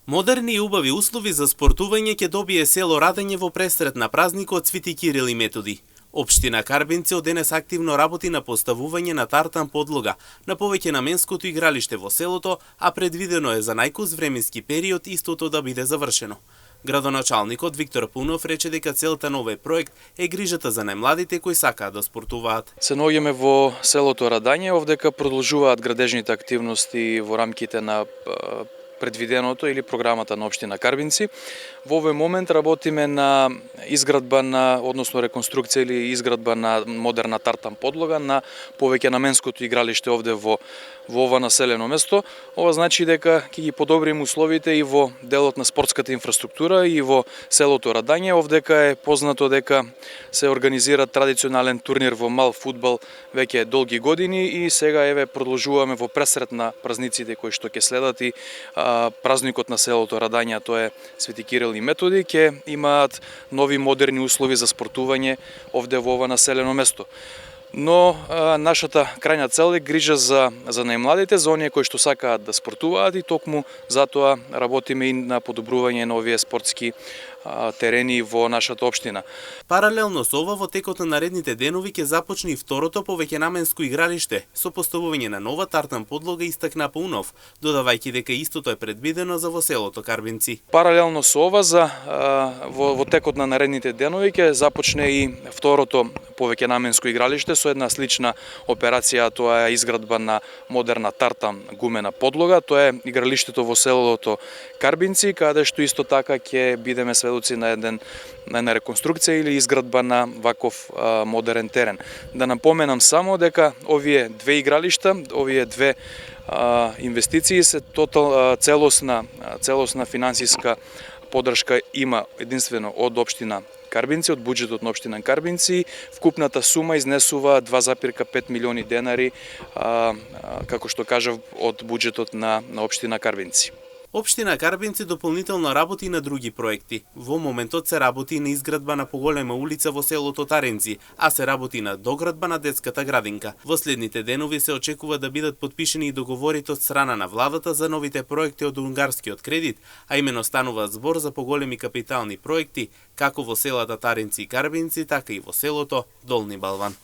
Модерни и убави услови за спортување ќе добие село Радење во пресрет на празникот Свети Кирил и Методи. Општина Карбинци од денес активно работи на поставување на тартан подлога на повеќенаменското игралиште во селото, а предвидено е за најкус временски период истото да биде завршено. Градоначалникот Виктор Пунов рече дека целта на овој проект е грижата за најмладите кои сакаат да спортуваат. Се наоѓаме во селото Радање, овдека продолжуваат градежните активности во рамките на предвиденото или програмата на општина Карбинци. Во овој момент работиме на изградба односно реконструкција или изградба на модерна тартан подлога на повеќенаменското игралиште овде во ова населено место. Ова значи дека ќе ги подобрим условите и во делот на спортската инфраструктура и во селото Радање. Овдека е познато дека се организира традиционален турнир во мал фудбал веќе долги години и сега еве продолжуваме во пресрет на празниците кои што ќе следат и празникот на селото Радање, тоа е Свети Кирил и Методи, ќе имаат нови модерни услови за спортување овде во ова населено место. Но нашата крајна цел е грижа за најмладите, за оние кои што сакаат да спортуваат и токму затоа работиме и на подобрување на овие спортски терени во нашата општина. Паралелно со ова, во текот на наредните денови ќе започне и второто повеќенаменско игралиште со поставување на нова тартан подлога, истакна Пунов, додавајќи дека истото е предвидено за во селото Карбинци. Паралелно со ова, во текот на наредните денови ќе започне и второто повеќенаменско игралиште со една слична операција, тоа е изградба на модерна тартан гумена подлога, тоа е игралиштето во селото Карбинци, каде што исто така ќе бидеме сведоци на една реконструкција или изградба на ваков модерен терен. Да напоменам само дека овие две игралишта, овие две инвестиции се целосна финансиска поддршка има единствено од општина Карбинци, од буџетот на општина Карбинци. Вкупната сума изнесува 2,5 милиони денари, како што кажав, од буџетот на општина Карбинци. Општина Карбинци дополнително работи на други проекти. Во моментот се работи на изградба на поголема улица во селото Таренци, а се работи на доградба на детската градинка. Во следните денови се очекува да бидат потпишени и договорите од страна на владата за новите проекти од унгарскиот кредит, а имено станува збор за поголеми капитални проекти, како во селата Таренци и Карбинци, така и во селото Долни Балван.